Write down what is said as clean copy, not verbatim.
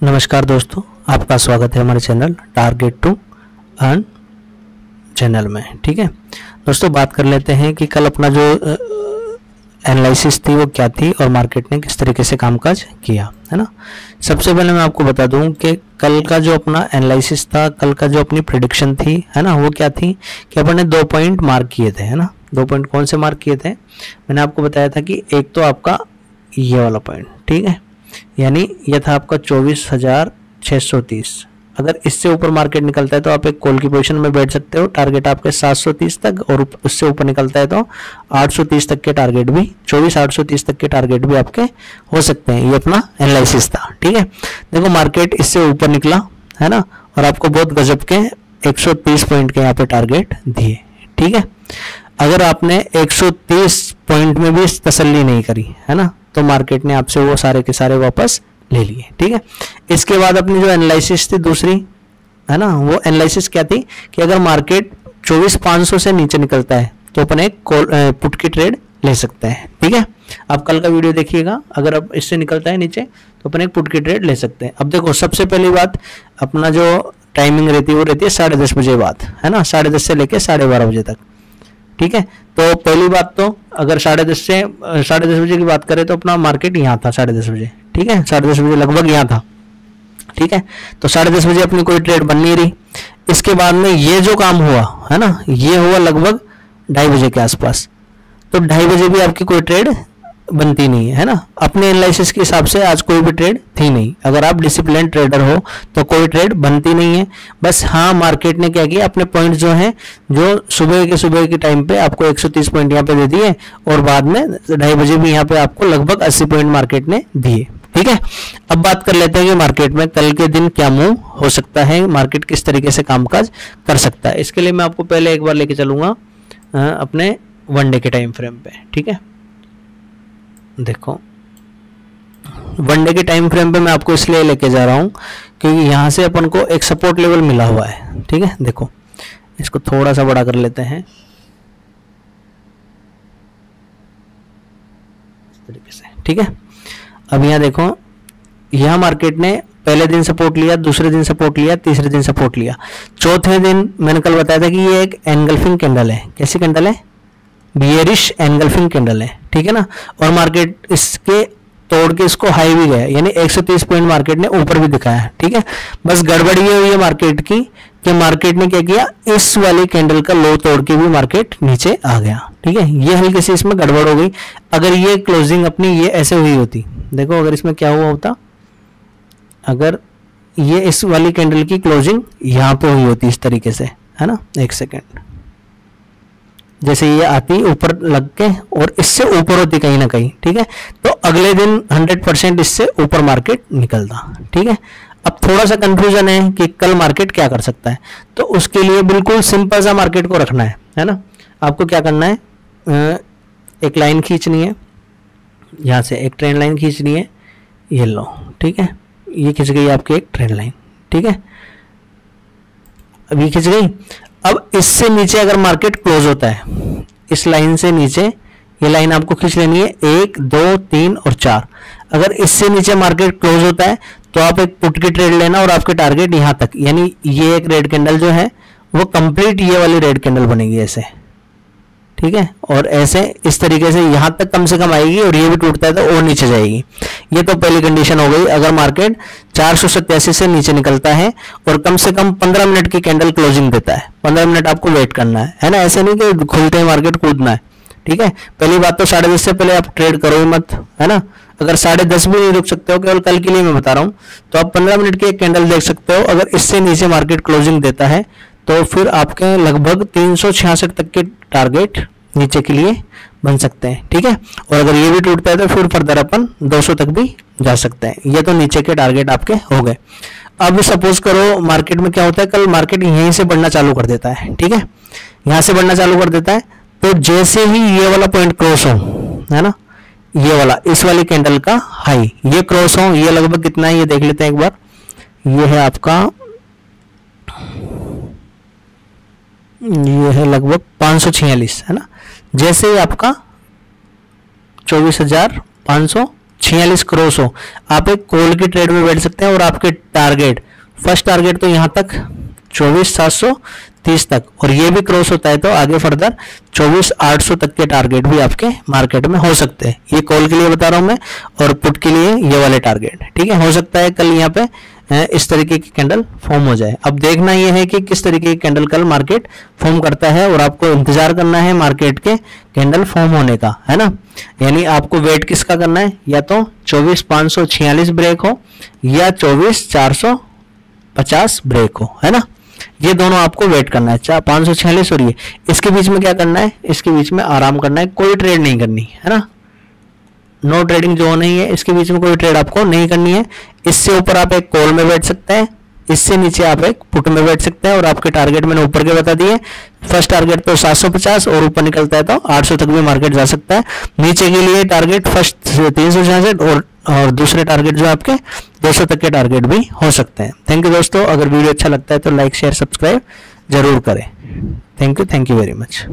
नमस्कार दोस्तों, आपका स्वागत है हमारे channel target to earn channel में। ठीक है दोस्तों, बात कर लेते हैं कि कल अपना जो एनालिसिस थी वो क्या थी और मार्केट ने किस तरीके से कामकाज किया, है ना। सबसे पहले मैं आपको बता दूं कि कल का जो अपना एनालिसिस था, कल का जो अपनी प्रेडिक्शन थी, है ना, वो क्या थी कि अपन ने 2 पॉइंट मार्क किए थे, है ना। 2 पॉइंट कौन से मार्क किए थे? मैंने आपको बताया था कि एक तो आपका ये वाला पॉइंट, ठीक है, यानी ये था आपका 24,630। अगर इससे ऊपर मार्केट निकलता है तो आप एक कॉल की पोजीशन में बैठ सकते हो, टारगेट आपके 730 तक, और उससे ऊपर निकलता है तो 830 तक के टारगेट भी, 24,830 तक के टारगेट भी आपके हो सकते हैं। ये अपना एनालिसिस था। ठीक है, देखो मार्केट इससे ऊपर निकला, है ना, और आपको बहुत गजब के 130 पॉइंट के यहाँ पे टारगेट दिए। ठीक है, अगर आपने 130 पॉइंट में भी तसल्ली नहीं करी, है ना, तो मार्केट ने आपसे वो सारे के सारे वापस ले लिए। ठीक है, इसके बाद अपनी जो एनालिसिस थी दूसरी, है ना, वो एनालिसिस क्या थी कि अगर मार्केट 24,500 से नीचे निकलता है तो अपन एक पुट की ट्रेड ले सकते हैं। ठीक है, आप कल का वीडियो देखिएगा, अगर अब इससे निकलता है नीचे तो अपन एक पुट की ट्रेड ले सकते हैं। अब देखो, सबसे पहली बात, अपना जो टाइमिंग रहती है वो रहती है 10:30 बजे बाद, है ना, 10:30 से लेकर 12:30 बजे तक। ठीक है, तो पहली बात तो अगर 10:30 बजे की बात करें तो अपना मार्केट यहाँ था 10:30 बजे। ठीक है, 10:30 बजे लगभग यहाँ था। ठीक है, तो 10:30 बजे अपनी कोई ट्रेड बन नहीं रही। इसके बाद में ये जो काम हुआ, है ना, ये हुआ लगभग 2:30 बजे के आसपास, तो 2:30 बजे भी आपकी कोई ट्रेड बनती नहीं है ना। अपने एनालिसिस के हिसाब से आज कोई भी ट्रेड थी नहीं। अगर आप डिसिप्लिन ट्रेडर हो तो कोई ट्रेड बनती नहीं है। बस हाँ, मार्केट ने क्या किया, अपने पॉइंट जो हैं, जो सुबह के टाइम पे आपको 130 पॉइंट यहाँ पे दे दिए, और बाद में 2:30 बजे भी यहाँ पे आपको लगभग 80 पॉइंट मार्केट ने दिए। ठीक है, अब बात कर लेते हैं कि मार्केट में कल के दिन क्या मूव हो सकता है, मार्केट किस तरीके से कामकाज कर सकता है। इसके लिए मैं आपको पहले एक बार लेके चलूंगा अपने 1 डे के टाइम फ्रेम पे। ठीक है, देखो 1 डे के टाइम फ्रेम पे मैं आपको इसलिए लेके जा रहा हूं क्योंकि यहां से अपन को एक सपोर्ट लेवल मिला हुआ है। ठीक है, देखो इसको थोड़ा सा बड़ा कर लेते हैं इस तरीके से। ठीक है, अब यहां देखो, यहां मार्केट ने पहले दिन सपोर्ट लिया, दूसरे दिन सपोर्ट लिया, तीसरे दिन सपोर्ट लिया, चौथे दिन मैंने कल बताया था कि ये एक एनगल्फिंग कैंडल है। कैसी कैंडल है? बियरिश एनगल्फिंग कैंडल है। ठीक है ना, और मार्केट इसके तोड़ के इसको हाई भी गया, यानी 130 पॉइंट मार्केट ने ऊपर भी दिखाया। ठीक है, बस गड़बड़ ये हुई है मार्केट की कि मार्केट ने क्या किया, इस वाली कैंडल का लो तोड़ के भी मार्केट नीचे आ गया। ठीक है, ये हल्की सी इसमें गड़बड़ हो गई। अगर ये क्लोजिंग अपनी ये ऐसे हुई होती, देखो अगर इसमें क्या हुआ होता, अगर ये इस वाली कैंडल की क्लोजिंग यहाँ पे हुई होती इस तरीके से, है ना, एक सेकेंड, जैसे ये आती ऊपर लग के और इससे ऊपर होती कहीं ना कहीं, ठीक है, तो अगले दिन 100% इससे ऊपर मार्केट निकलता। ठीक है, अब थोड़ा सा कंफ्यूजन है कि कल मार्केट क्या कर सकता है, तो उसके लिए बिल्कुल सिंपल सा मार्केट को रखना है ना। आपको क्या करना है, एक लाइन खींचनी है, यहाँ से एक ट्रेंड लाइन खींचनी है, ये लो। ठीक है, ये खींच गई आपकी एक ट्रेंड लाइन। ठीक है, अब ये खींच गई। अब इससे नीचे अगर मार्केट क्लोज होता है, इस लाइन से नीचे ये लाइन आपको खींच लेनी है, 1, 2, 3 और 4। अगर इससे नीचे मार्केट क्लोज होता है तो आप एक पुट की ट्रेड लेना, और आपके टारगेट यहां तक, यानी ये एक रेड कैंडल जो है वो कंप्लीट ये वाली रेड कैंडल बनेगी ऐसे। ठीक है, और ऐसे इस तरीके से यहां तक कम से कम आएगी, और ये भी टूटता है तो और नीचे जाएगी। ये तो पहली कंडीशन हो गई। अगर मार्केट 487 से नीचे निकलता है और कम से कम 15 मिनट की कैंडल क्लोजिंग देता है, 15 मिनट आपको वेट करना है ना, ऐसे नहीं कि खुलते ही मार्केट कूदना है। ठीक है, पहली बात तो 10:30 से पहले आप ट्रेड करो ही मत, है ना। अगर 10:30 भी नहीं रुक सकते हो, केवल कल के लिए मैं बता रहा हूं, तो आप 15 मिनट की एक कैंडल देख सकते हो। अगर इससे नीचे मार्केट क्लोजिंग देता है तो फिर आपके लगभग 366 तक के टारगेट नीचे के लिए बन सकते हैं। ठीक है, और अगर ये भी टूटता है तो फिर फर्दर अपन 200 तक भी जा सकते हैं। ये तो नीचे के टारगेट आपके हो गए। अब सपोज करो मार्केट में क्या होता है, कल मार्केट यहीं से बढ़ना चालू कर देता है। ठीक है, यहां से बढ़ना चालू कर देता है, तो जैसे ही ये वाला पॉइंट क्रॉस हो, है ना, ये वाला इस वाली कैंडल का हाई ये क्रॉस हो, ये लगभग कितना है ये देख लेते हैं एक बार। ये है आपका, ये है लगभग 546, है ना। जैसे ही आपका 24,500 46 क्रॉस हो, आप एक कॉल की ट्रेड में बैठ सकते हैं और आपके टारगेट, फर्स्ट टारगेट तो यहां तक 24,730 तक, और ये भी क्रॉस होता है तो आगे फर्दर 24,800 तक के टारगेट भी आपके मार्केट में हो सकते हैं। ये कॉल के लिए बता रहा हूं मैं, और पुट के लिए ये वाले टारगेट, ठीक है। हो सकता है कल यहाँ पे इस तरीके की कैंडल फॉर्म हो जाए। अब देखना यह है कि किस तरीके की कैंडल कल मार्केट फॉर्म करता है, और आपको इंतजार करना है मार्केट के कैंडल फॉर्म होने का, है ना। यानी आपको वेट किसका करना है, या तो 24,546 ब्रेक हो या 24,450 ब्रेक हो, है ना। ये दोनों आपको वेट करना है, 546 और ये, इसके बीच में क्या करना है, इसके बीच में आराम करना है, कोई ट्रेड नहीं करनी है ना। नो ट्रेडिंग जो नहीं है, इसके बीच में कोई ट्रेड आपको नहीं करनी है। इससे ऊपर आप एक कॉल में बैठ सकते हैं, इससे नीचे आप एक पुट में बैठ सकते हैं, और आपके टारगेट मैंने ऊपर के बता दिए। फर्स्ट टारगेट तो 750 और ऊपर निकलता है तो 800 तक भी मार्केट जा सकता है। नीचे के लिए टारगेट फर्स्ट 366 और दूसरे टारगेट जो आपके 200 तक के टारगेट भी हो सकते हैं। थैंक यू दोस्तों, अगर वीडियो अच्छा लगता है तो लाइक शेयर सब्सक्राइब जरूर करें। Thank you very much.